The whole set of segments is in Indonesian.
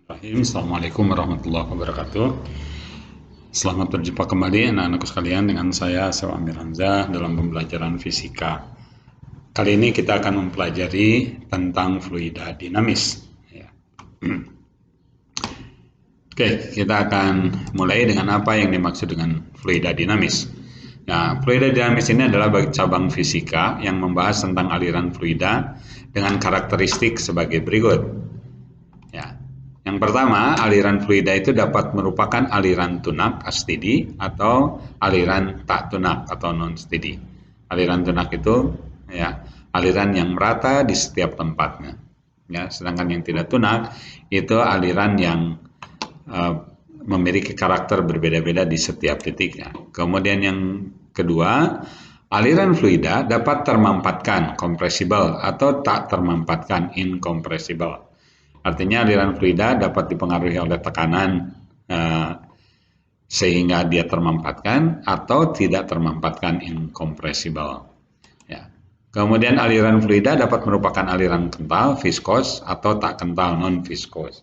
Assalamualaikum warahmatullahi wabarakatuh. Selamat berjumpa kembali anak-anakku sekalian dengan saya Sewa Amir Hamzah dalam pembelajaran fisika. Kali ini kita akan mempelajari tentang fluida dinamis. Ya. Oke, kita akan mulai dengan apa yang dimaksud dengan fluida dinamis. Nah, fluida dinamis ini adalah cabang fisika yang membahas tentang aliran fluida dengan karakteristik sebagai berikut. Ya. Yang pertama, aliran fluida itu dapat merupakan aliran tunak steady atau aliran tak tunak atau non steady. Aliran tunak itu ya aliran yang merata di setiap tempatnya. Ya, sedangkan yang tidak tunak itu aliran yang uh, memiliki karakter berbeda-beda di setiap titiknya. Kemudian yang kedua, aliran fluida dapat termampatkan compressible atau tak termampatkan incompressible. Artinya aliran fluida dapat dipengaruhi oleh tekanan eh, sehingga dia termampatkan atau tidak termampatkan incompressible. Ya. Kemudian aliran fluida dapat merupakan aliran kental, viskos, atau tak kental, non-viskos.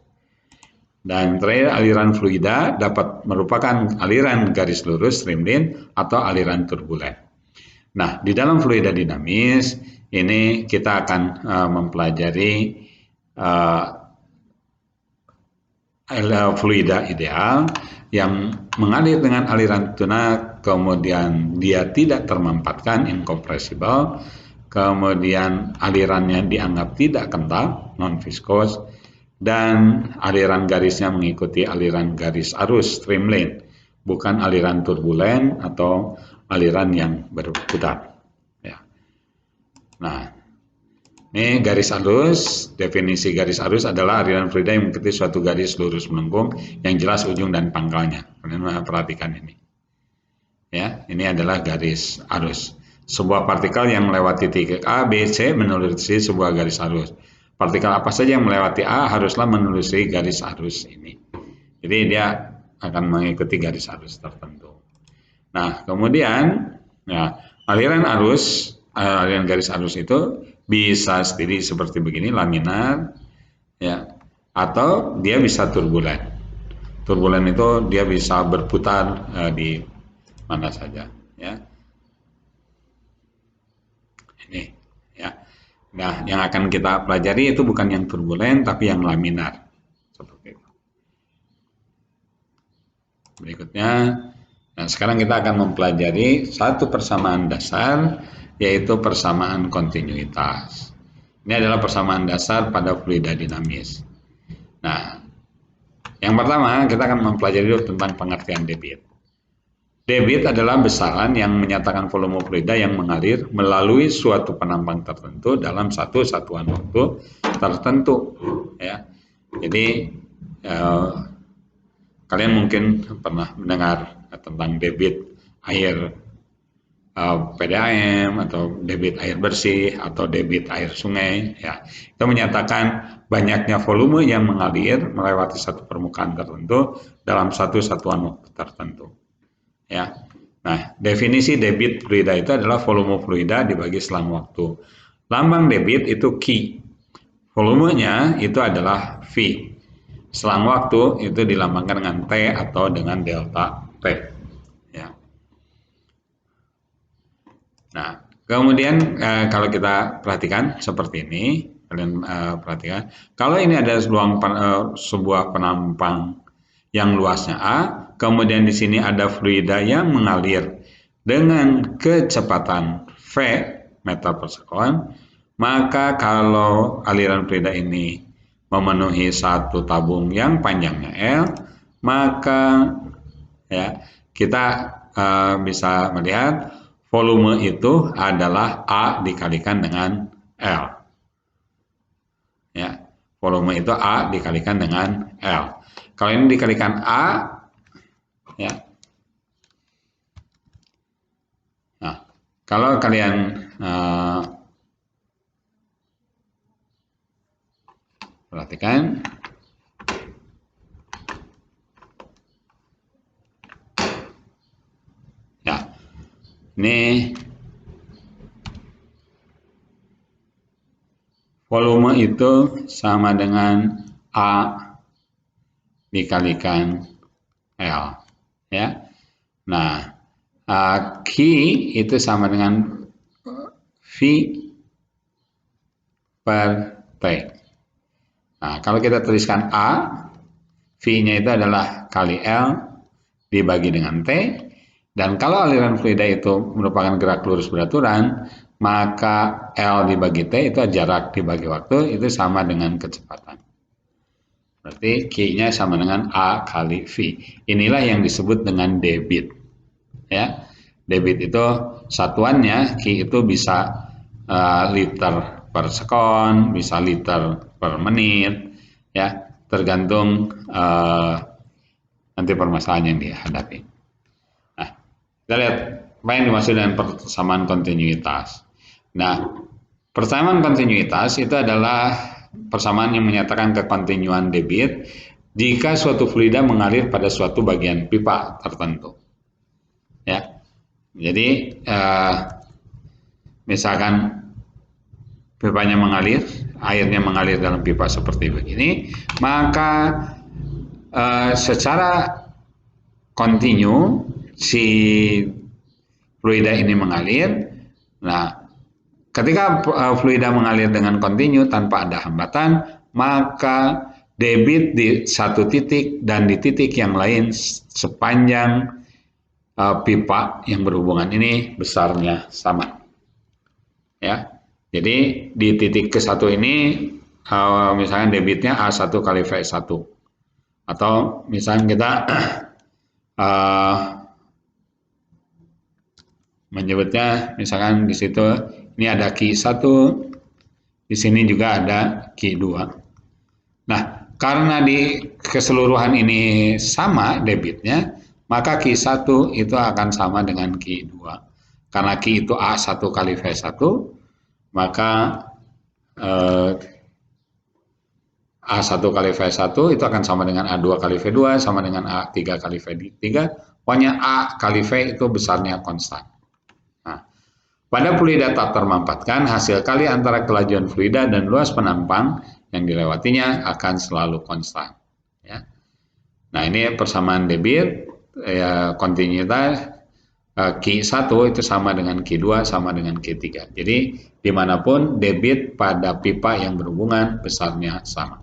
Dan terakhir, aliran fluida dapat merupakan aliran garis lurus, streamline, atau aliran turbulen. Nah, di dalam fluida dinamis, ini kita akan mempelajari uh, fluida ideal yang mengalir dengan aliran tunak, kemudian dia tidak termampatkan incompressible, kemudian alirannya dianggap tidak kental non viskos, dan aliran garisnya mengikuti aliran garis arus streamline, bukan aliran turbulen atau aliran yang berputar. Ya. Nah, ini garis arus, definisi garis arus adalah aliran fluida yang mengikuti suatu garis lurus melengkung yang jelas ujung dan pangkalnya. Kalian perhatikan ini. Ya, ini adalah garis arus. Sebuah partikel yang melewati titik A, B, C menelusuri sebuah garis arus. Partikel apa saja yang melewati A haruslah menelusuri garis arus ini. Jadi dia akan mengikuti garis arus tertentu. Nah, kemudian ya, aliran garis arus itu bisa sendiri seperti begini, laminar, ya, atau dia bisa turbulen. Turbulen itu dia bisa berputar di mana saja, ya. Ini, ya. Nah, yang akan kita pelajari itu bukan yang turbulen, tapi yang laminar, seperti itu. Berikutnya, nah sekarang kita akan mempelajari satu persamaan dasar, yaitu persamaan kontinuitas. Ini adalah persamaan dasar pada fluida dinamis. Nah, yang pertama kita akan mempelajari dulu tentang pengertian debit. Debit adalah besaran yang menyatakan volume fluida yang mengalir melalui suatu penampang tertentu dalam satu satuan waktu tertentu. Ya, jadi kalian mungkin pernah mendengar tentang debit air PDAM atau debit air bersih atau debit air sungai, ya itu menyatakan banyaknya volume yang mengalir melewati satu permukaan tertentu dalam satu satuan waktu tertentu, ya. Nah, definisi debit fluida itu adalah volume fluida dibagi selang waktu. Lambang debit itu Q, volumenya itu adalah V, selang waktu itu dilambangkan dengan T atau dengan delta T. Nah, kemudian kalau kita perhatikan seperti ini, kalian perhatikan, kalau ini ada sebuah penampang yang luasnya A, kemudian di sini ada fluida yang mengalir dengan kecepatan V meter per sekon, maka kalau aliran fluida ini memenuhi satu tabung yang panjangnya L, maka ya kita bisa melihat volume itu adalah A dikalikan dengan L. Ya, volume itu A dikalikan dengan L. Kalau ini dikalikan A, ya. Nah, kalau kalian perhatikan, ya, ini volume itu sama dengan A dikalikan L, ya. Nah, Q itu sama dengan V per T. Nah, kalau kita tuliskan A, V-nya itu adalah kali L dibagi dengan T, dan kalau aliran fluida itu merupakan gerak lurus beraturan, maka L dibagi T itu jarak dibagi waktu, itu sama dengan kecepatan. Berarti Q-nya sama dengan A kali V. Inilah yang disebut dengan debit. Ya, debit itu satuannya Q itu bisa liter per sekon, bisa liter per menit, ya, tergantung nanti permasalahan yang dihadapi. Nah, kita lihat apa yang dimaksud dengan persamaan kontinuitas. Nah, persamaan kontinuitas itu adalah persamaan yang menyatakan kekontinuan debit jika suatu fluida mengalir pada suatu bagian pipa tertentu. Ya, jadi misalkan pipanya mengalir, airnya mengalir dalam pipa seperti begini, maka secara kontinu si fluida ini mengalir. Nah, ketika fluida mengalir dengan kontinu tanpa ada hambatan, maka debit di satu titik dan di titik yang lain sepanjang pipa yang berhubungan ini besarnya sama. Ya, jadi di titik ke satu ini misalkan debitnya A1 kali V1, atau misalkan kita menyebutnya misalkan di situ ini ada Q1, di sini juga ada Q2. Nah, karena di keseluruhan ini sama debitnya, maka Q1 itu akan sama dengan Q2. Karena Q itu A1 kali V1, maka A1 kali V1 itu akan sama dengan A2 kali V2, sama dengan A3 kali V3. Pokoknya A kali V itu besarnya konstan. Nah, pada fluida tak termampatkan, hasil kali antara kelajuan fluida dan luas penampang yang dilewatinya akan selalu konstan. Ya. Nah, ini persamaan debit, ya, kontinuitas Q1 itu sama dengan Q2 sama dengan Q3. Jadi, dimanapun debit pada pipa yang berhubungan besarnya sama.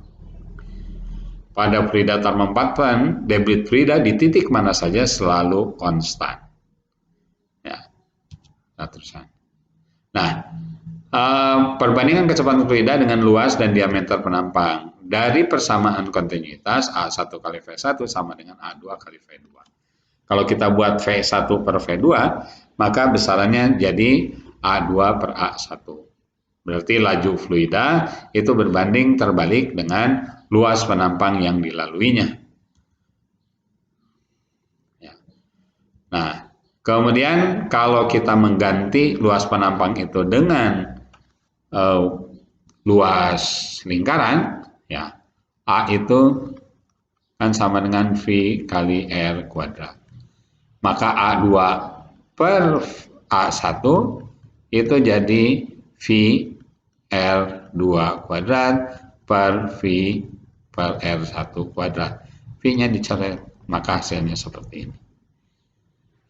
Pada fluida termampatkan, debit fluida di titik mana saja selalu konstan. Ya, teruskan. Nah, perbandingan kecepatan fluida dengan luas dan diameter penampang dari persamaan kontinuitas A1 kali V1 sama dengan A2 kali V2. Kalau kita buat V1 per V2, maka besarannya jadi A2 per A1. Berarti laju fluida itu berbanding terbalik dengan luas penampang yang dilaluinya. Ya. Nah, kemudian kalau kita mengganti luas penampang itu dengan luas lingkaran, ya, A itu kan sama dengan V kali R kuadrat. Maka A2 per A1 itu jadi V R2 kuadrat per V per R1 kuadrat. V-nya dicoret, maka hasilnya seperti ini.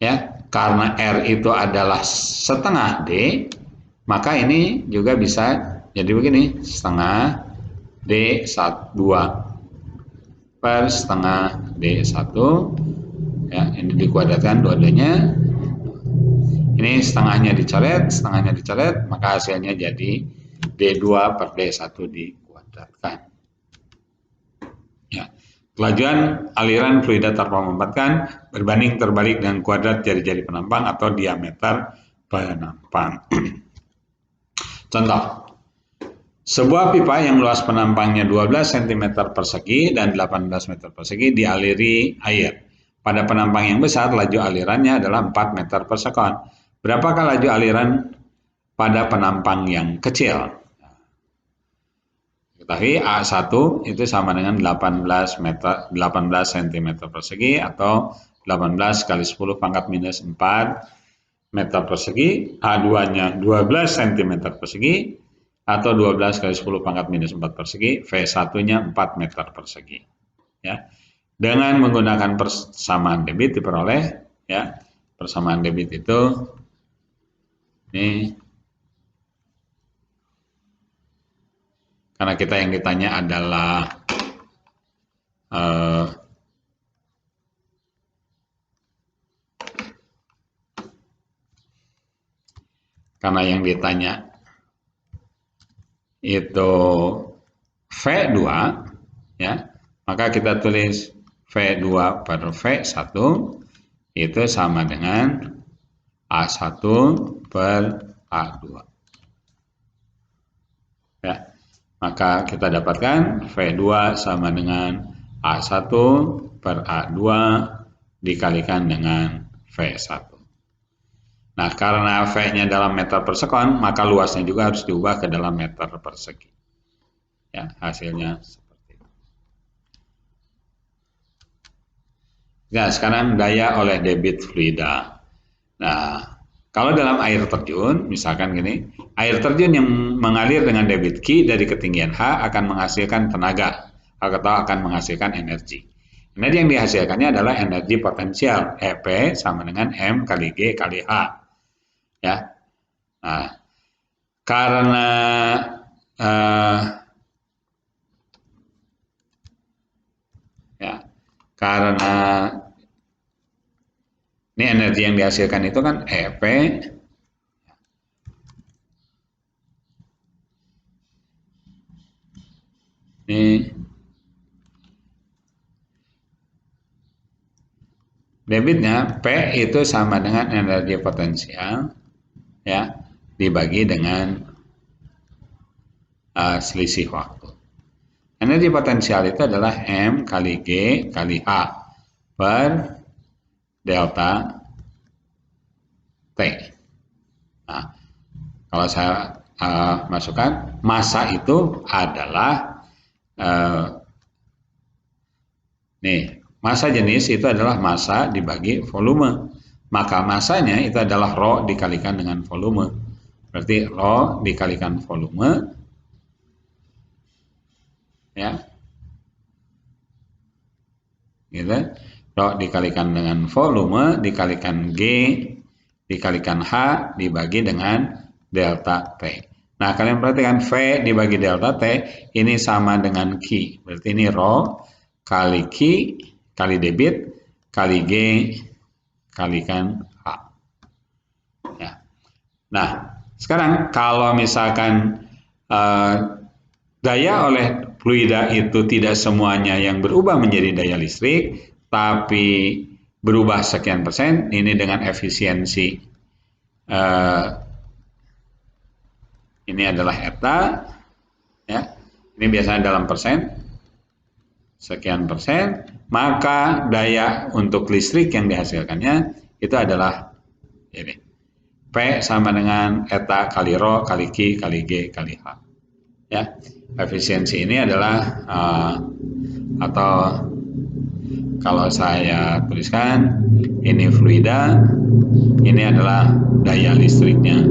Ya, karena R itu adalah setengah D, maka ini juga bisa jadi begini, setengah D2 per setengah D1. Ya, ini dikuadratkan dua-duanya. Ini setengahnya dicoret, maka hasilnya jadi D2 per D1 dikuadratkan. Ya. Kelajuan aliran fluida tanpa memampatkan berbanding terbalik dengan kuadrat jari-jari penampang atau diameter penampang. Contoh, sebuah pipa yang luas penampangnya 12 cm persegi dan 18 meter persegi dialiri air. Pada penampang yang besar, laju alirannya adalah 4 meter per sekon. Berapakah laju aliran pada penampang yang kecil? Ketahui A1 itu sama dengan 18 cm persegi atau 18 kali 10 pangkat minus 4 meter persegi. A2-nya 12 cm persegi atau 12 kali 10 pangkat minus 4 persegi. V1-nya 4 meter persegi. Ya. Dengan menggunakan persamaan debit diperoleh, ya, persamaan debit itu ini, karena kita yang ditanya adalah eh, karena yang ditanya itu V2, ya, maka kita tulis V2 per V1 itu sama dengan A1 per A2. Ya, maka kita dapatkan V2 sama dengan A1 per A2 dikalikan dengan V1. Nah, karena V-nya dalam meter per sekon, maka luasnya juga harus diubah ke dalam meter persegi. Ya, hasilnya seperti itu. Nah, sekarang daya oleh debit fluida. Nah, kalau dalam air terjun, misalkan gini, air terjun yang mengalir dengan debit Q dari ketinggian H akan menghasilkan tenaga atau akan menghasilkan energi. Energi yang dihasilkannya adalah energi potensial, EP sama dengan M kali G kali H. Ya, nah, karena ya, karena ini energi yang dihasilkan itu kan EP ini debitnya P itu sama dengan energi potensial, ya, dibagi dengan selisih waktu. Energi potensial itu adalah M kali G kali H per delta T. Nah, kalau saya masukkan, massa itu adalah nih, massa jenis itu adalah massa dibagi volume. Maka massanya itu adalah rho dikalikan dengan volume. Berarti rho dikalikan volume, ya, gitu. Rho dikalikan dengan volume dikalikan G dikalikan H dibagi dengan delta T. Nah, kalian perhatikan V dibagi delta T ini sama dengan Q. Berarti ini rho kali Q kali debit kali G kalikan H. Ya. Nah, sekarang kalau misalkan daya oleh fluida itu tidak semuanya yang berubah menjadi daya listrik, tapi berubah sekian persen, ini dengan efisiensi ini adalah eta, ya, ini biasanya dalam persen, sekian persen, maka daya untuk listrik yang dihasilkannya itu adalah ini, P sama dengan eta kali rho kali Q kali G kali H. Ya, efisiensi ini adalah atau kalau saya tuliskan ini fluida, ini adalah daya listriknya.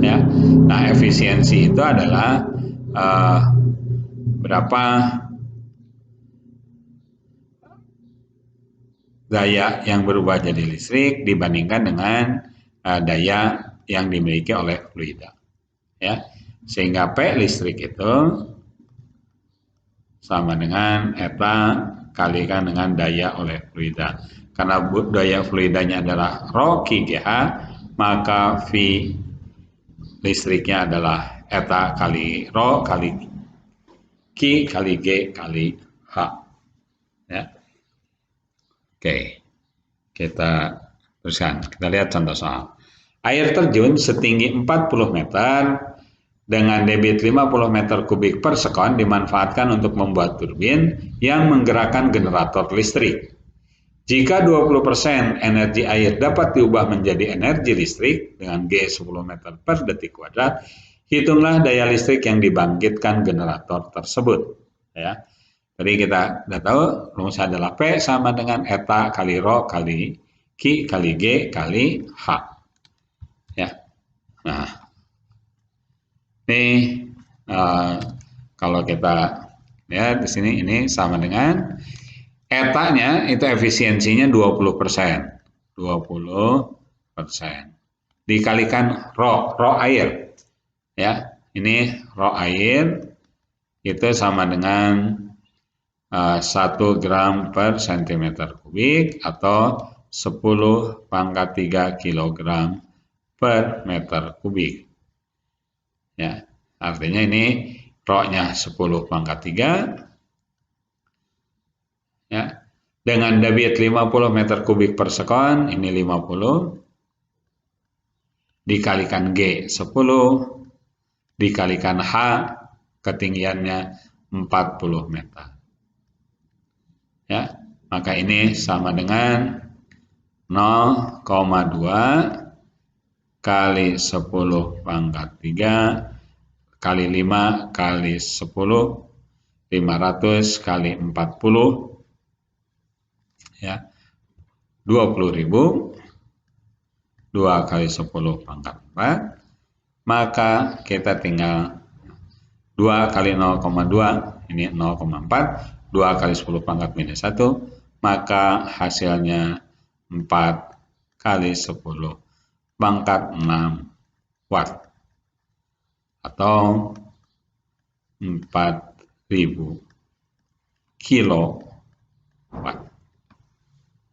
Ya, nah efisiensi itu adalah berapa daya yang berubah jadi listrik dibandingkan dengan daya yang dimiliki oleh fluida. Ya, sehingga P listrik itu sama dengan eta kalikan dengan daya oleh fluida. Karena daya fluidanya adalah rho Q GH, maka V listriknya adalah eta kali rho kali Q kali G kali H. Ya. Oke, kita teruskan. Kita lihat contoh soal. Air terjun setinggi 40 meter dengan debit 50 meter kubik per sekon dimanfaatkan untuk membuat turbin yang menggerakkan generator listrik. Jika 20% energi air dapat diubah menjadi energi listrik dengan G 10 meter per detik kuadrat, hitunglah daya listrik yang dibangkitkan generator tersebut. Ya. Jadi kita sudah tahu rumusnya adalah P sama dengan eta kali rho kali Q kali G kali H. Ya. Nah, ini kalau kita lihat di sini ini sama dengan Etanya itu efisiensinya 20%. 20%. Dikalikan rho air. Ya, ini rho air itu sama dengan 1 gram per cm kubik atau 10⁻³ kilogram per meter kubik. Ya, artinya ini rho-nya 10⁻³ ya. Dengan debit 50 meter kubik per sekon, ini 50 dikalikan G 10 dikalikan H ketinggiannya 40 meter. Ya, maka ini sama dengan 0,2 kali 10⁻³ kali 5 kali 10, 500 kali 40, ya, 20.000, 2 kali 10⁻⁴, maka kita tinggal 2 kali 0,2, ini 0,4, 2 kali 10⁻⁻⁻⁴, maka hasilnya 4 kali 10⁻⁶ watt atau 4.000 kilowatt.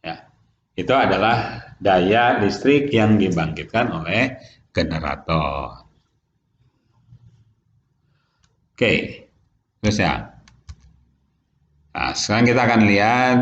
Ya, itu adalah daya listrik yang dibangkitkan oleh generator. Oke, terus ya. Nah, sekarang kita akan lihat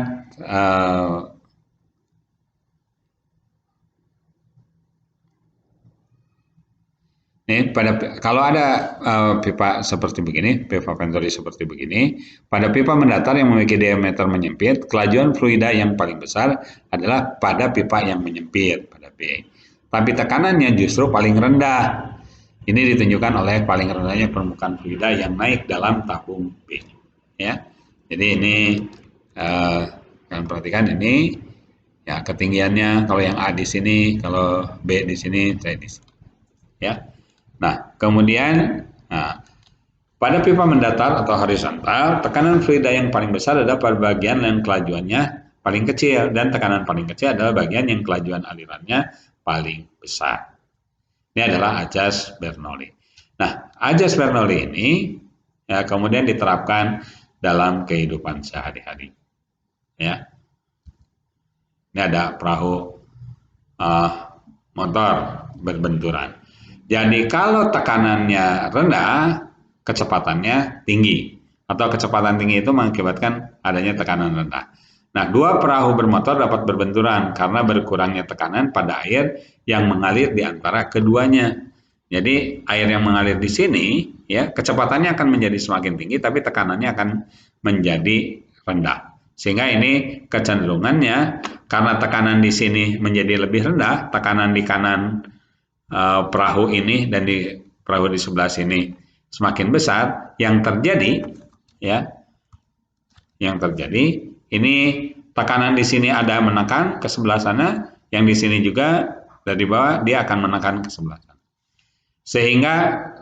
nih kalau ada pipa seperti begini, pipa venturi seperti begini, pada pipa mendatar yang memiliki diameter menyempit, kelajuan fluida yang paling besar adalah pada pipa yang menyempit, pada B. Tapi tekanannya justru paling rendah. Ini ditunjukkan oleh paling rendahnya permukaan fluida yang naik dalam tabung B. Ya, jadi ini kalian perhatikan ini, ya ketinggiannya. Kalau yang A di sini, kalau B di sini, C di sini. Ya. Nah, kemudian pada pipa mendatar atau horizontal, tekanan fluida yang paling besar adalah pada bagian yang kelajuannya paling kecil, dan tekanan paling kecil adalah bagian yang kelajuan alirannya paling besar. Ini adalah ajas Bernoulli. Nah, ajas Bernoulli ini ya, kemudian diterapkan dalam kehidupan sehari-hari. Ya, ini ada perahu motor berbenturan. Jadi kalau tekanannya rendah, kecepatannya tinggi. Atau kecepatan tinggi itu mengakibatkan adanya tekanan rendah. Nah, dua perahu bermotor dapat berbenturan karena berkurangnya tekanan pada air yang mengalir di antara keduanya. Jadi, air yang mengalir di sini, ya, kecepatannya akan menjadi semakin tinggi, tapi tekanannya akan menjadi rendah. Sehingga ini kecenderungannya, karena tekanan di sini menjadi lebih rendah, tekanan di kanan perahu ini dan di perahu di sebelah sini semakin besar, yang terjadi ini tekanan di sini ada menekan ke sebelah sana, yang di sini juga dari bawah dia akan menekan ke sebelah sana, sehingga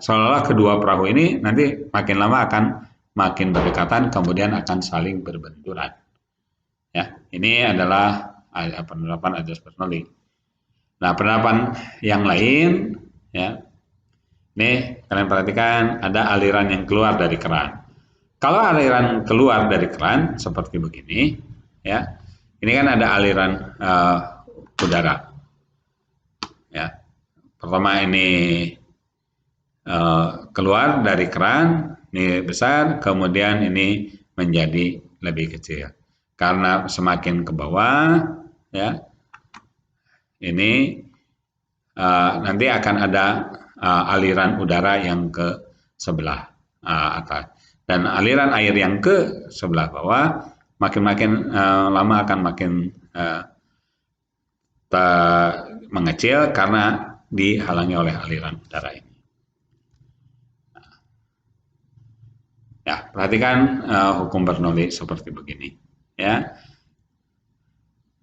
seolah-olah kedua perahu ini nanti makin lama akan makin berdekatan, kemudian akan saling berbenturan. Ya, ini adalah penerapan ajas Bernoulli. Nah, penerapan yang lain, ya, nih kalian perhatikan ada aliran yang keluar dari keran. Kalau aliran keluar dari keran seperti begini, ya, ini kan ada aliran udara. Ya, pertama ini keluar dari keran, ini besar, kemudian ini menjadi lebih kecil. Karena semakin ke bawah, ya, ini nanti akan ada aliran udara yang ke sebelah atas, dan aliran air yang ke sebelah bawah makin lama akan makin mengecil karena dihalangi oleh aliran udara ini. Ya, perhatikan hukum Bernoulli seperti begini. Ya.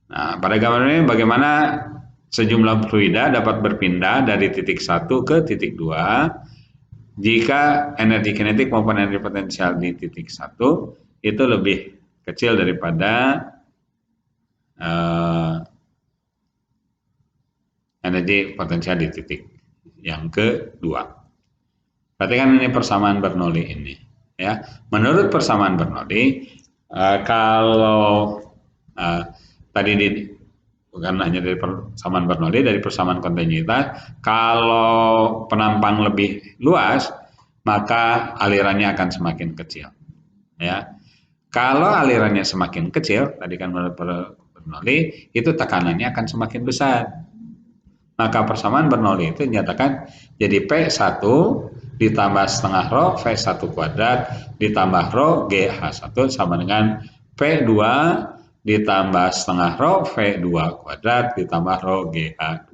Nah, pada gambar ini bagaimana sejumlah fluida dapat berpindah dari titik 1 ke titik 2 jika energi kinetik maupun energi potensial di titik 1 itu lebih kecil daripada energi potensial di titik yang kedua. Perhatikan ini persamaan Bernoulli ini. Ya, menurut persamaan Bernoulli, kalau tadi bukan hanya dari persamaan Bernoulli, dari persamaan kontinuitas, kalau penampang lebih luas, maka alirannya akan semakin kecil. Ya, kalau alirannya semakin kecil, tadi kan menurut Bernoulli, itu tekanannya akan semakin besar. Maka persamaan Bernoulli itu dinyatakan jadi P1 ditambah setengah rho V1 kuadrat ditambah rho GH1 sama dengan P2 ditambah setengah rho V2 kuadrat ditambah rho GH2.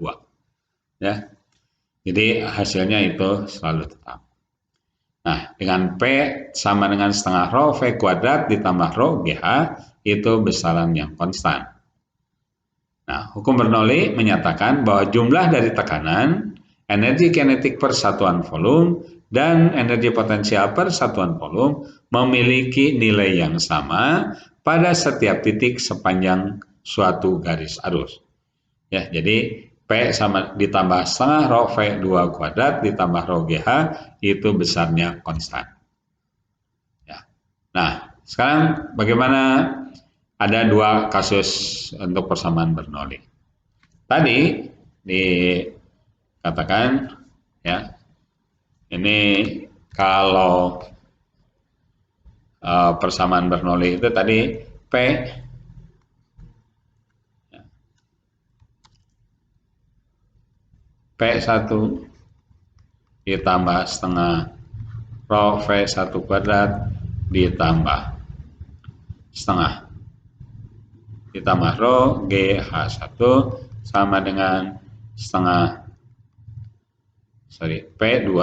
Ya. Jadi hasilnya itu selalu tetap. Nah, dengan P sama dengan setengah rho V kuadrat ditambah rho GH itu besaran yang konstan. Nah, hukum Bernoulli menyatakan bahwa jumlah dari tekanan, energi kinetik per satuan volume, dan energi potensial per satuan volume memiliki nilai yang sama pada setiap titik sepanjang suatu garis arus. Ya, jadi P sama ditambah setengah rho V2 kuadrat ditambah rho GH itu besarnya konstan. Ya. Nah, sekarang bagaimana? Ada dua kasus untuk persamaan Bernoulli. Tadi dikatakan ya, ini kalau persamaan Bernoulli itu tadi P1 ditambah setengah rho V1 kuadrat ditambah setengah ditambah rho GH1 sama dengan P2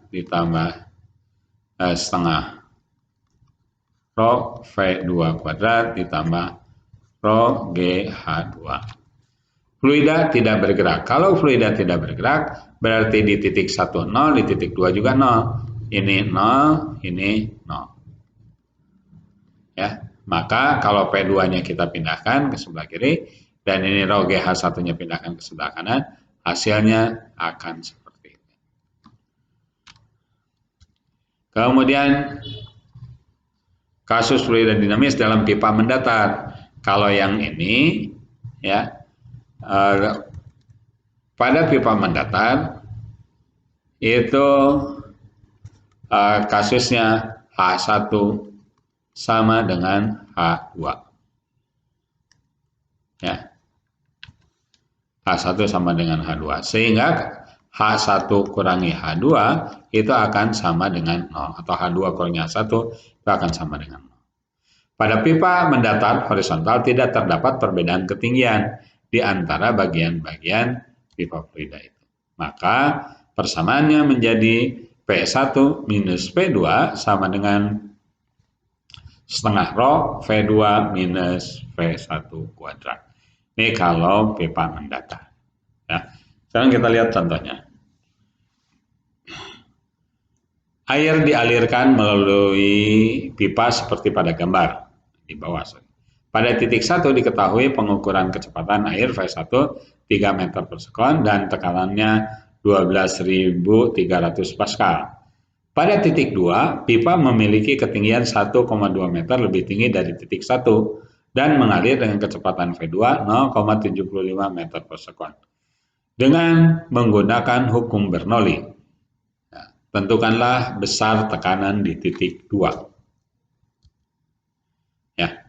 ditambah setengah rho V2 kuadrat ditambah rho GH2. Fluida tidak bergerak. Kalau fluida tidak bergerak, berarti di titik 1 0, di titik 2 juga 0. Ini 0, ini 0. Ya. Maka kalau P2-nya kita pindahkan ke sebelah kiri dan ini rho GH1-nya pindahkan ke sebelah kanan, hasilnya akan seperti ini. Kemudian kasus fluida dinamis dalam pipa mendatar. Kalau yang ini ya pada pipa mendatar itu kasusnya H1 sama dengan H2. Ya. H1 sama dengan H2. Sehingga H1 kurangi H2 itu akan sama dengan 0. Atau H2 kurangi H1 itu akan sama dengan 0. Pada pipa mendatar horizontal tidak terdapat perbedaan ketinggian di antara bagian-bagian pipa fluida itu. Maka persamaannya menjadi P1 minus P2 sama dengan setengah rho V2 minus V1 kuadrat. Ini kalau pipa mendatar. Ya. Sekarang kita lihat contohnya. Air dialirkan melalui pipa seperti pada gambar di bawah. Pada titik 1 diketahui pengukuran kecepatan air V1 3 meter per sekon dan tekanannya 12.300 Pascal. Pada titik 2, pipa memiliki ketinggian 1,2 meter lebih tinggi dari titik 1 dan mengalir dengan kecepatan V2 0,75 meter per sekon. Dengan menggunakan hukum Bernoulli, tentukanlah besar tekanan di titik 2. Ya,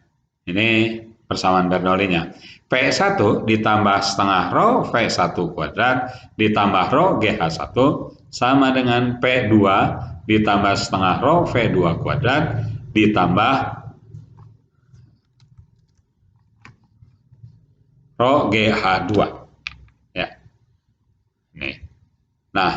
ini persamaan Bernoulli-nya. P1 ditambah setengah rho V1 kuadrat ditambah rho GH1 sama dengan P2 ditambah setengah rho V2 kuadrat ditambah rho GH2. Ya. Nih. Nah,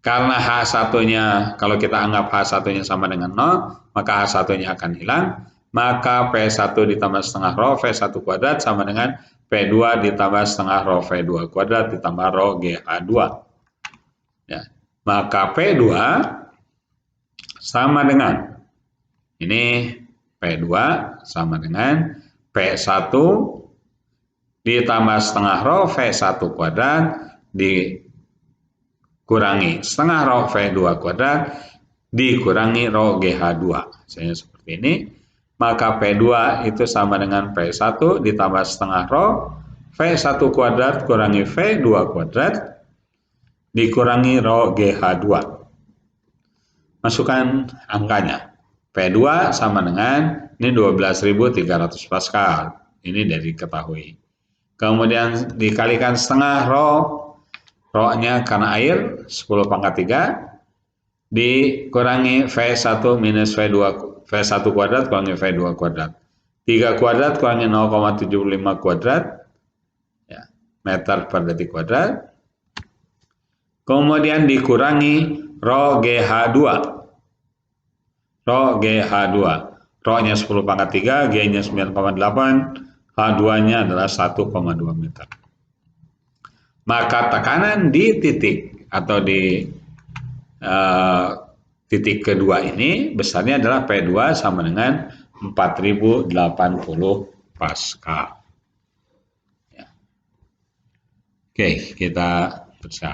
karena H1-nya, kalau kita anggap H1-nya sama dengan 0, maka H1-nya akan hilang. Maka P1 ditambah setengah rho V1 kuadrat sama dengan P2 ditambah setengah rho V2 kuadrat ditambah rho GH2. Ya. Maka P2 sama dengan Ini P2 sama dengan P1 ditambah setengah rho V1 kuadrat dikurangi setengah rho V2 kuadrat dikurangi rho GH2. Misalnya seperti ini. Maka P2 itu sama dengan P1 ditambah setengah rho V1 kuadrat kurangi V2 kuadrat dikurangi rho GH2. Masukkan angkanya. P2 sama dengan ini 12.300 Pascal. Ini dari ketahui. Kemudian dikalikan setengah rho. Rho-nya karena air 10 pangkat 3 dikurangi V1 minus V1 kuadrat kurangi V2 kuadrat. 3 kuadrat kurangi 0,75 kuadrat ya, meter per detik kuadrat. Kemudian dikurangi rho GH2. Rho GH2. Rho-nya 10 pangkat 3, G-nya 9,8, H2-nya adalah 1,2 meter. Maka tekanan di titik atau di titik kedua ini besarnya adalah P2 sama dengan 4080 Pascal. Ya. Oke, kita baca.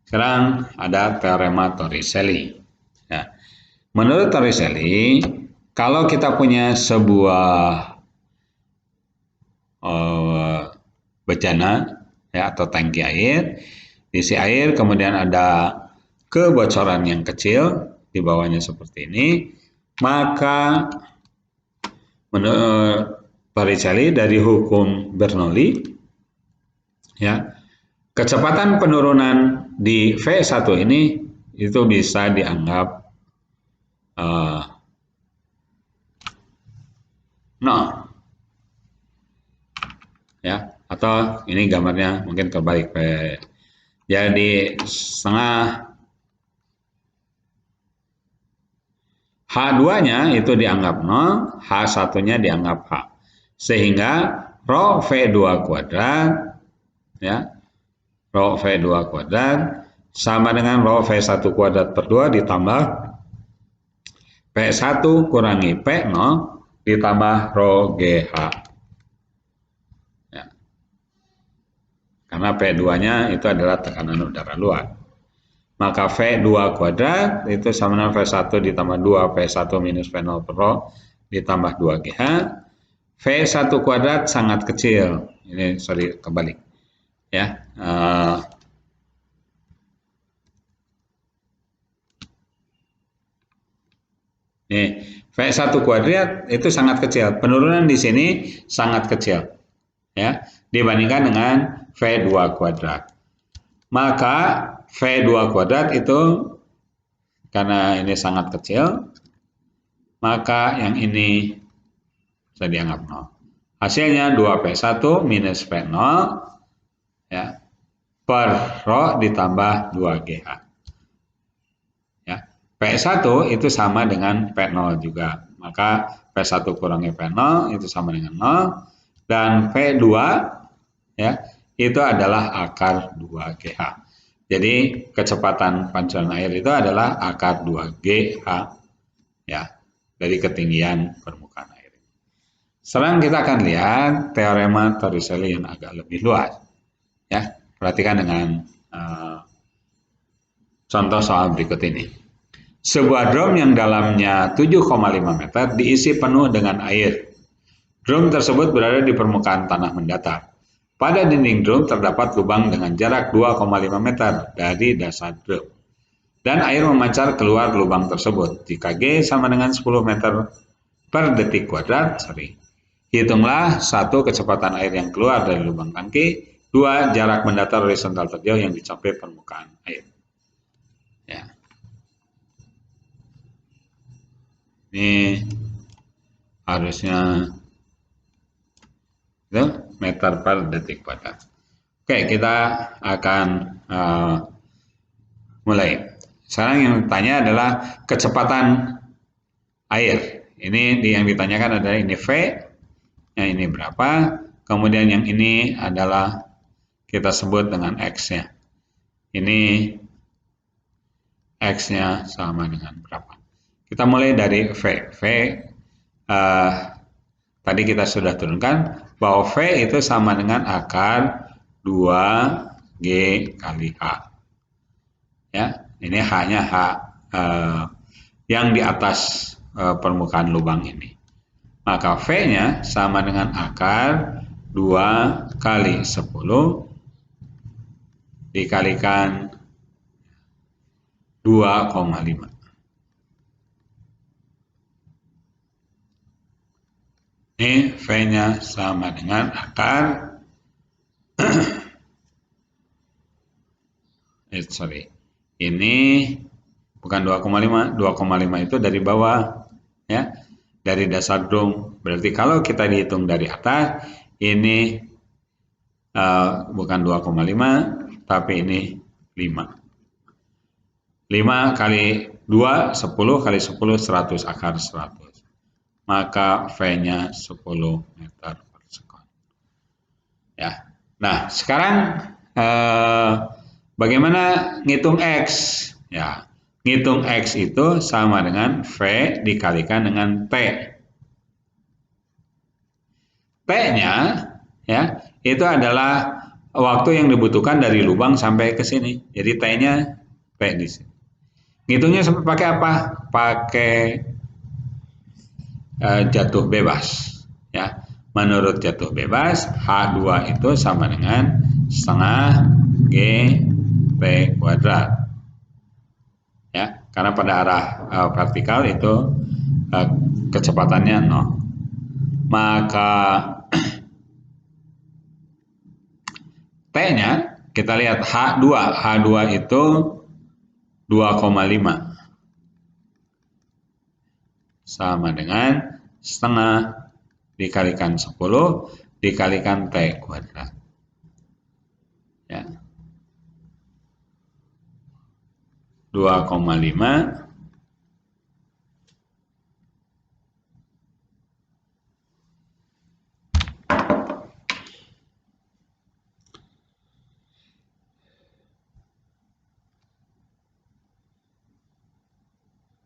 Sekarang ada teorema Torricelli. Ya. Menurut Torricelli, kalau kita punya sebuah bejana ya atau tangki air, isi air, kemudian ada kebocoran yang kecil di bawahnya seperti ini, maka menurut Torricelli dari hukum Bernoulli, ya, kecepatan penurunan di V1 ini itu bisa dianggap 0. Ya, atau ini gambarnya mungkin kebalik. Jadi setengah H2-nya itu dianggap 0, H1-nya dianggap H. Sehingga rho V2 kuadrat ya, rho V2 kuadrat sama dengan rho V1 kuadrat per 2 ditambah P1 kurangi P0 ditambah rho GH. Ya. Karena P2-nya itu adalah tekanan udara luar. Maka V2 kuadrat itu sama dengan V1 ditambah 2 P1 minus P0 per rho ditambah 2 GH. V1 kuadrat sangat kecil. Ini sorry kebalik. Ya. Nih, V1 kuadrat itu sangat kecil. Penurunan di sini sangat kecil. Ya, dibandingkan dengan V2 kuadrat. Maka V2 kuadrat itu karena ini sangat kecil, maka yang ini bisa dianggap 0. Hasilnya 2P1 minus P0 ya, per rho ditambah 2GH. Ya, P1 itu sama dengan P0 juga. Maka P1 kurangi P0 itu sama dengan 0. Dan P2 ya, itu adalah akar 2GH. Jadi kecepatan pancaran air itu adalah akar 2GH ya, dari ketinggian permukaan air. Sekarang kita akan lihat teorema Torricelli yang agak lebih luas. Ya, perhatikan dengan contoh soal berikut ini. Sebuah drum yang dalamnya 7,5 meter diisi penuh dengan air. Drum tersebut berada di permukaan tanah mendatar. Pada dinding drum terdapat lubang dengan jarak 2,5 meter dari dasar drum. Dan air memancar keluar lubang tersebut. Jika G sama dengan 10 meter per detik kuadrat, hitunglah 1 kecepatan air yang keluar dari lubang tangki, 2 jarak mendatar horizontal terjauh yang dicapai permukaan air. Ya. Ini harusnya itu meter per detik kuadrat. Oke, kita akan mulai. Sekarang yang ditanya adalah kecepatan air. Ini yang ditanyakan adalah ini V, yang ini berapa, kemudian yang ini adalah kita sebut dengan X-nya. Ini X-nya sama dengan berapa. Kita mulai dari V. V tadi kita sudah turunkan bahwa V itu sama dengan akar 2G kali H. Ya, ini H-nya H yang di atas permukaan lubang ini. Maka V-nya sama dengan akar 2 kali 10 dikalikan 2,5. Ini V-nya sama dengan akar ini bukan 2,5. 2,5 itu dari bawah, ya, dari dasar drum. Berarti kalau kita dihitung dari atas, ini bukan 2,5, tapi ini 5. 5 kali 2, 10 kali 10, 100, akar 100. Maka V-nya 10 meter per sekon. Ya. Nah, sekarang bagaimana ngitung X? Ya, ngitung X itu sama dengan V dikalikan dengan T. T-nya ya, itu adalah waktu yang dibutuhkan dari lubang sampai ke sini. Jadi T-nya T di sini. Ngitungnya pakai apa? Pakai jatuh bebas. Ya, menurut jatuh bebas H2 itu sama dengan setengah G T kuadrat. Ya, karena pada arah vertikal itu kecepatannya 0. Maka T-nya kita lihat H2. H2 itu 2,5 sama dengan setengah dikalikan 10 dikalikan T kuadrat. Ya. 2,5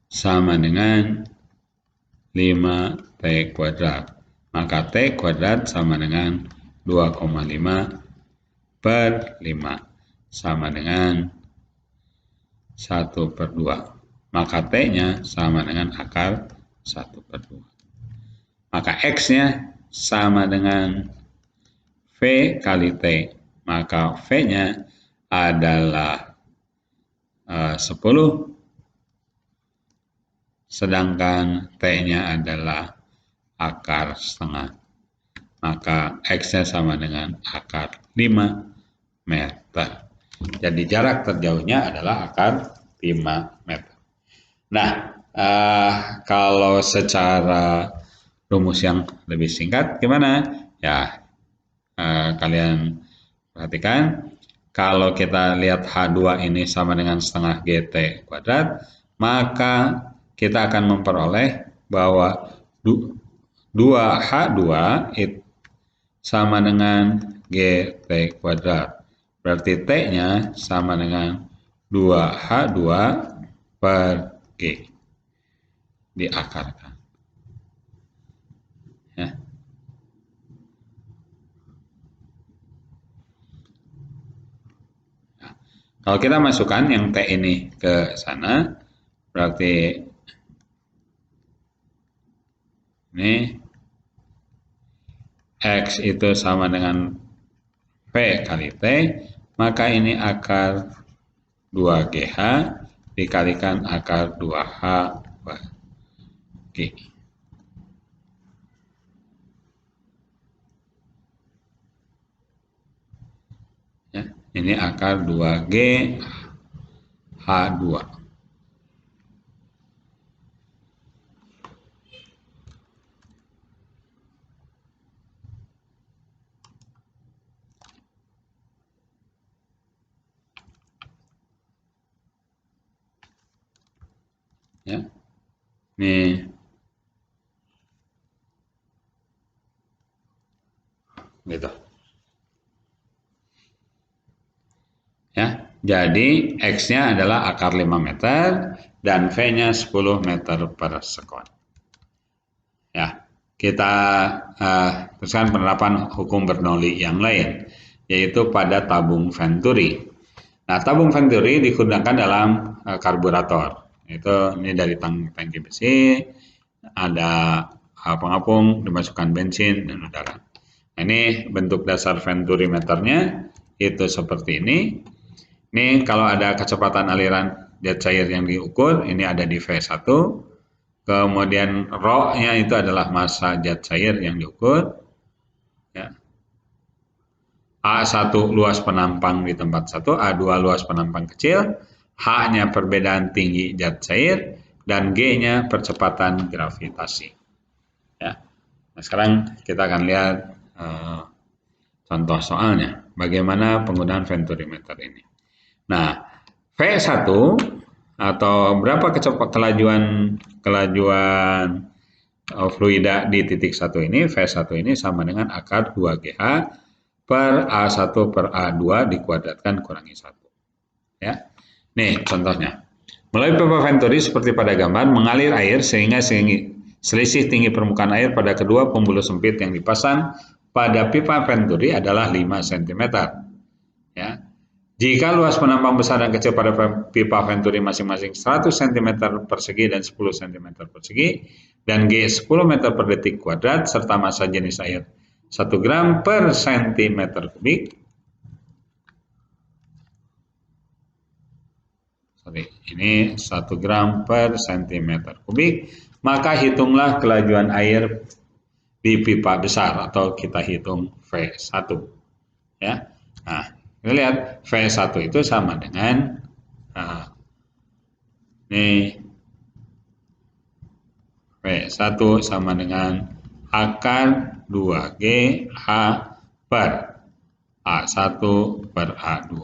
sama dengan 5T kuadrat. Maka T kuadrat sama dengan 2,5 per 5 sama dengan 1/2. Maka T-nya sama dengan akar 1/2. Maka X-nya sama dengan V kali T. Maka V-nya adalah 10, sedangkan T-nya adalah akar setengah. Maka X-nya sama dengan akar 5 meter. Jadi jarak terjauhnya adalah akar 5 meter. Nah, kalau secara rumus yang lebih singkat gimana? Ya, kalian perhatikan. Kalau kita lihat H2 ini sama dengan setengah GT kuadrat, maka kita akan memperoleh bahwa 2H2 sama dengan GT kuadrat. Berarti T-nya sama dengan 2H2 per G. Diakarkan. Ya. Nah, kalau kita masukkan yang T ini ke sana, berarti ini X itu sama dengan P kali T, maka ini akar 2GH dikalikan akar 2H per G. Ya, ini akar 2G H2. Ya. Nih. Gitu. Ya. Jadi X-nya adalah akar 5 meter dan V-nya 10 meter per sekon. Ya, kita teruskan penerapan hukum Bernoulli yang lain, yaitu pada tabung Venturi. Nah, tabung Venturi digunakan dalam karburator. Itu ini dari tangki besi, ada pengapung, dimasukkan bensin dan udara. Nah, ini bentuk dasar Venturi meternya itu seperti ini. Ini kalau ada kecepatan aliran zat cair yang diukur, ini ada di V1. Kemudian ρ-nya itu adalah massa zat cair yang diukur. Ya. A1 luas penampang di tempat 1, A2 luas penampang kecil, H-nya perbedaan tinggi zat cair, dan G-nya percepatan gravitasi. Ya. Nah, sekarang kita akan lihat contoh soalnya, bagaimana penggunaan venturimeter ini. Nah, V1 atau berapa kelajuan fluida di titik 1 ini, V1 ini sama dengan akar 2GH per A1 per A2 dikuadratkan kurangi 1. Ya. Nih contohnya. Melalui pipa Venturi seperti pada gambar mengalir air sehingga selisih tinggi permukaan air pada kedua pembuluh sempit yang dipasang pada pipa Venturi adalah 5 cm. Ya. Jika luas penampang besar dan kecil pada pipa Venturi masing-masing 100 cm persegi dan 10 cm persegi dan G 10 meter per detik kuadrat serta massa jenis air 1 gram per cm kubik. Ini 1 gram per cm kubik, maka hitunglah kelajuan air di pipa besar atau kita hitung V1. Ya. Nah, kita lihat V1 itu sama dengan ini V1 sama dengan akar 2G H per A1 per A2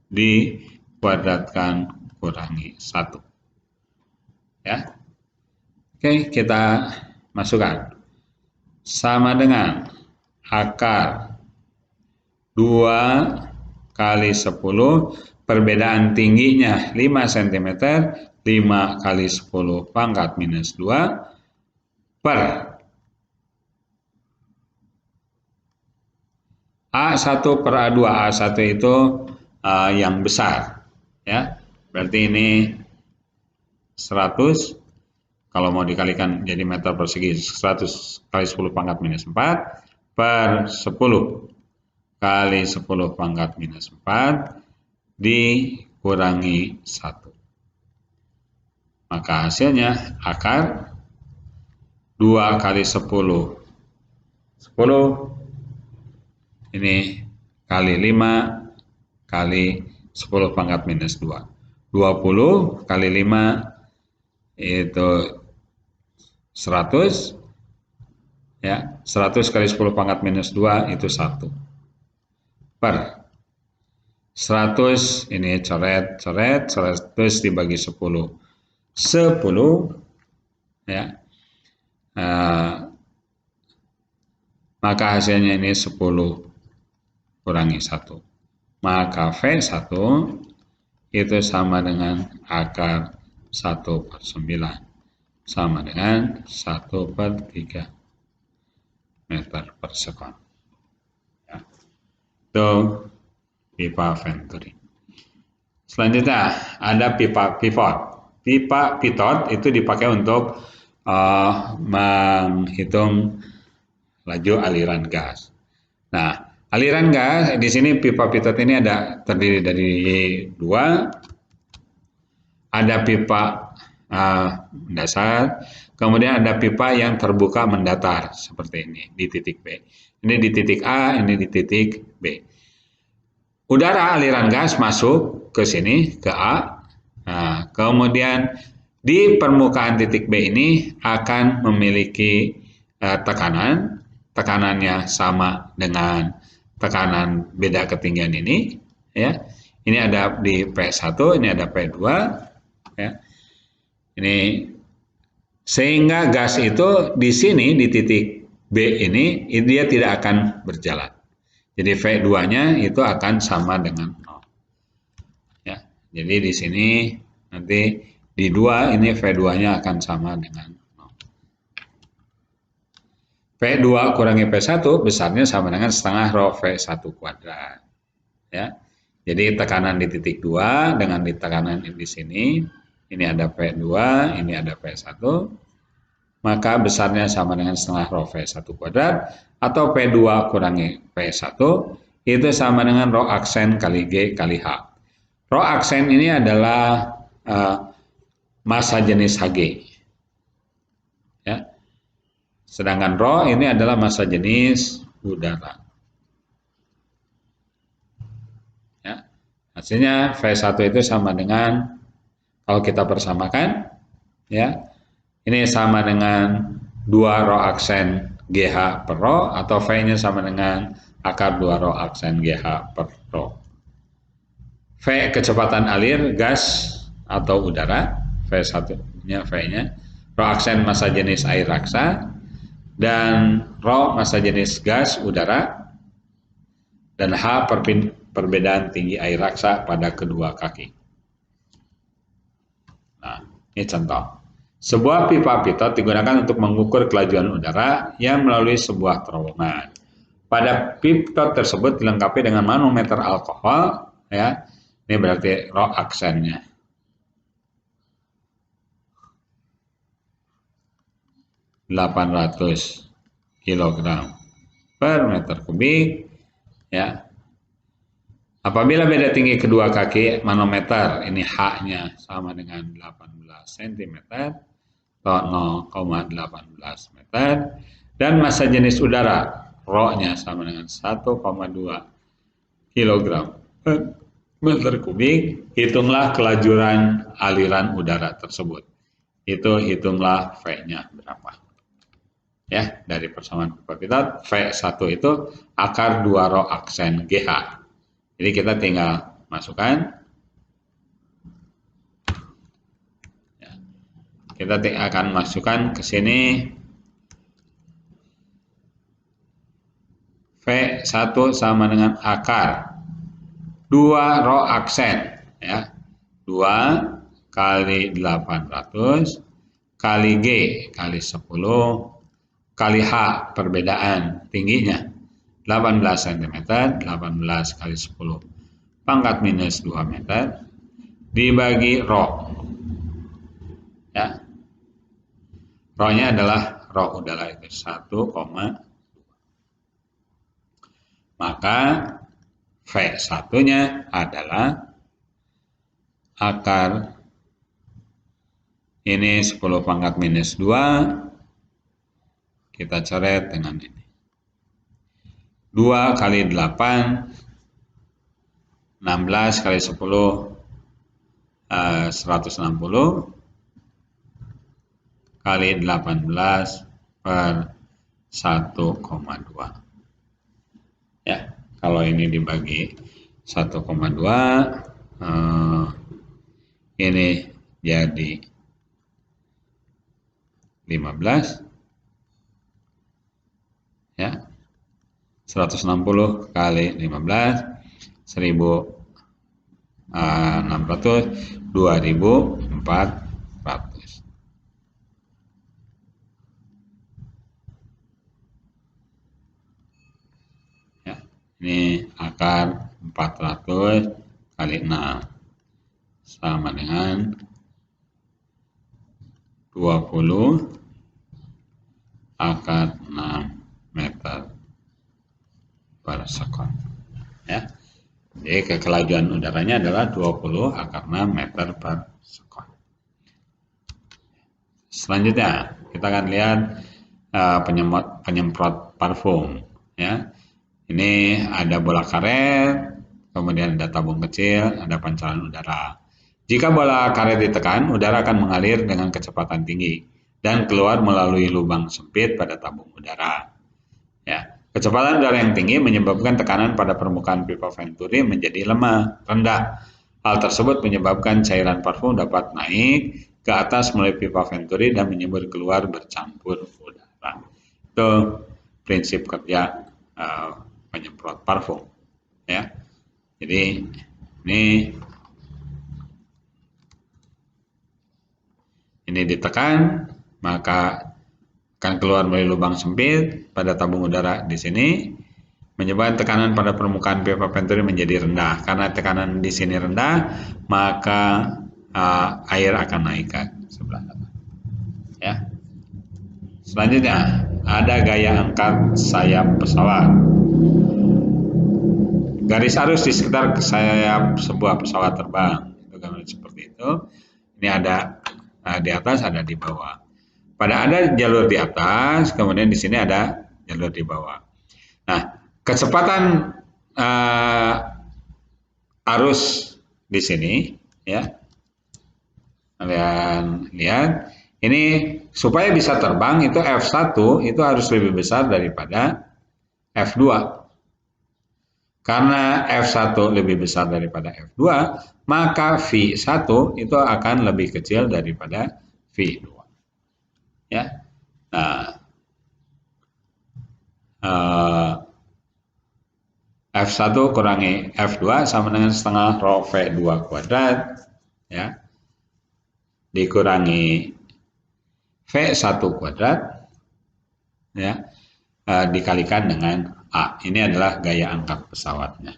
dikuadratkan kurangi 1. Ya. Oke, kita masukkan. Sama dengan akar 2 kali 10, perbedaan tingginya 5 cm, 5 kali 10 pangkat minus 2 per A1 per A2. A1 itu yang besar. Ya, berarti ini 100, kalau mau dikalikan jadi meter persegi 100 kali 10 pangkat minus 4 per 10 kali 10 pangkat minus 4 dikurangi 1. Maka hasilnya akar 2 kali 10, 10 ini kali 5 kali 10 pangkat minus 2. 20 kali 5 itu 100. Ya, 100 kali 10 pangkat minus 2 itu 1. Per 100 ini coret 100 dibagi 10. 10 ya. Maka hasilnya ini 10 kurangi 1. Maka V1 itu sama dengan akar 1 per 9. Sama dengan 1 per 3 meter per sekon. Ya. Itu pipa Venturi. Selanjutnya ada pipa pivot. Pipa pivot itu dipakai untuk menghitung laju aliran gas. Nah, aliran gas di sini pipa pivot ini terdiri dari 2. Ada pipa dasar, kemudian ada pipa yang terbuka mendatar seperti ini di titik B. Ini di titik A, ini di titik B. Udara aliran gas masuk ke sini ke A. Nah, kemudian di permukaan titik B ini akan memiliki tekanan. Tekanannya sama dengan tekanan beda ketinggian ini. Ya, ini ada di P1, ini ada P2. Ya. Ini sehingga gas itu di sini di titik B ini dia tidak akan berjalan. Jadi V2-nya itu akan sama dengan 0. Jadi di sini nanti di 2 ini V2-nya akan sama dengan 0. V2 kurangi V1 besarnya sama dengan setengah rho V1 kuadrat. Ya. Jadi tekanan di titik 2 dengan di tekanan di sini, ini ada V2, ini ada V1, maka besarnya sama dengan setengah rho V1 kuadrat, atau P2 kurangi P1 itu sama dengan rho aksen kali G kali H. Rho aksen ini adalah massa jenis Hg. Ya. Sedangkan rho ini adalah massa jenis udara. Ya. Hasilnya V1 itu sama dengan, kalau kita persamakan, ya, ini sama dengan 2 rho aksen GH per rho, atau V-nya sama dengan akar 2 rho aksen GH per rho. V kecepatan alir gas atau udara, V1-nya V-nya, rho aksen massa jenis air raksa, dan rho massa jenis gas udara, dan H perbedaan tinggi air raksa pada kedua kaki. Nah, ini contoh. Sebuah pipa pitot digunakan untuk mengukur kelajuan udara yang melalui sebuah terowongan. Pada pitot tersebut dilengkapi dengan manometer alkohol, ya. Ini berarti rho aksennya. 800 kg per meter kubik, ya. Apabila beda tinggi kedua kaki manometer, ini H-nya sama dengan 18 cm atau 0,18 meter, dan massa jenis udara, rho-nya sama dengan 1,2 kg per meter kubik, hitunglah kelajuran aliran udara tersebut. Itu hitunglah V-nya berapa. Ya, dari persamaan pipa pitot, V1 itu akar 2 rho aksen GH. Jadi kita tinggal masukkan, ya, kita akan masukkan ke sini V1 sama dengan akar 2 rho aksen, ya, 2 kali 800 kali G kali 10 kali H perbedaan tingginya 18 cm, 18 kali 10 pangkat minus 2 meter dibagi rho, ya. Rho-nya adalah rho udara itu 1, maka V1-nya adalah akar ini 10 pangkat minus 2, kita coret dengan ini. 2 kali 8, 16 kali 10, 160 kali 18 per 1,2. Ya, kalau ini dibagi 1,2, ini jadi 15, ya. 160 kali 15, 1.600, 2.400. Ya, ini akar 400 kali 6 sama dengan 20 akar 6 meter per sekon. Ya. Jadi kelajuan udaranya adalah 20 akar 6 meter per sekon. Selanjutnya kita akan lihat penyemprot parfum, ya. Ini ada bola karet, kemudian ada tabung kecil, ada pancaran udara. Jika bola karet ditekan, udara akan mengalir dengan kecepatan tinggi dan keluar melalui lubang sempit pada tabung udara. Ya, kecepatan udara yang tinggi menyebabkan tekanan pada permukaan pipa venturi menjadi lemah, rendah. Hal tersebut menyebabkan cairan parfum dapat naik ke atas melalui pipa venturi dan menyembur keluar bercampur udara. Itu prinsip kerja penyemprot parfum, ya. Jadi ini ini ditekan, maka akan keluar melalui lubang sempit pada tabung udara di sini, menyebabkan tekanan pada permukaan pipa venturi menjadi rendah. Karena tekanan di sini rendah, maka air akan naik ke sebelah sana. Ya. Selanjutnya, ada gaya angkat sayap pesawat. Garis arus di sekitar sayap sebuah pesawat terbang. Itu gambar seperti itu. Ini ada di atas, ada di bawah. Pada ada jalur di atas, kemudian di sini ada jalur di bawah. Nah, kecepatan arus di sini, ya, kalian lihat, ini supaya bisa terbang itu F1 itu harus lebih besar daripada F2. Karena F1 lebih besar daripada F2, maka V1 itu akan lebih kecil daripada V2. Ya. Nah, F1 kurangi F2 sama dengan setengah rho V2 kuadrat, ya, dikurangi V1 kuadrat, ya, dikalikan dengan A. Ini adalah gaya angkat pesawatnya.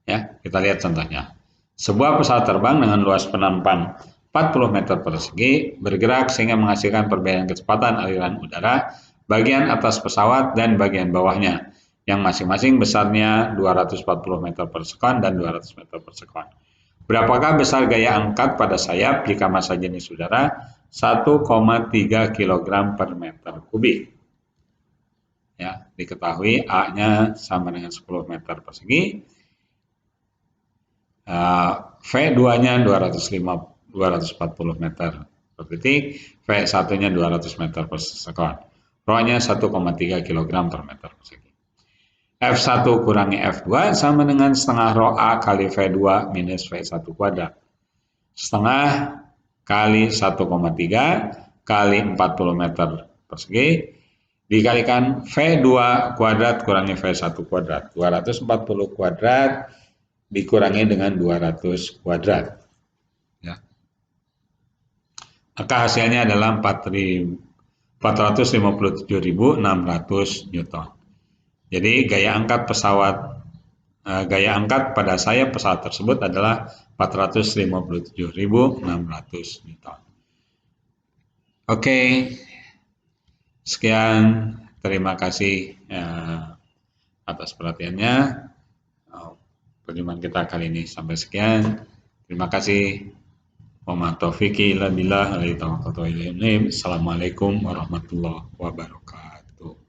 Ya, kita lihat contohnya. Sebuah pesawat terbang dengan luas penampang 40 meter persegi bergerak sehingga menghasilkan perbedaan kecepatan aliran udara bagian atas pesawat dan bagian bawahnya yang masing-masing besarnya 240 meter per sekon dan 200 meter per sekon. Berapakah besar gaya angkat pada sayap jika massa jenis udara 1,3 kg per meter kubik? Ya, diketahui A-nya sama dengan 10 meter persegi, V2-nya 240 meter per detik, V1-nya 200 meter per sekon. Rho-nya 1,3 kg per meter persegi. F1 kurangi F2 sama dengan setengah rho A kali V2 minus V1 kuadrat. Setengah kali 1,3 kali 40 meter persegi dikalikan V2 kuadrat kurangi V1 kuadrat. 240 kuadrat dikurangi dengan 200 kuadrat. Ya. Maka hasilnya adalah 457.600 Newton. Jadi gaya angkat pada sayap pesawat tersebut adalah 457.600 Newton. Oke, sekian, terima kasih atas perhatiannya. Perjumpaan kita kali ini sampai sekian. Terima kasih. Assalamualaikum warahmatullahi wabarakatuh.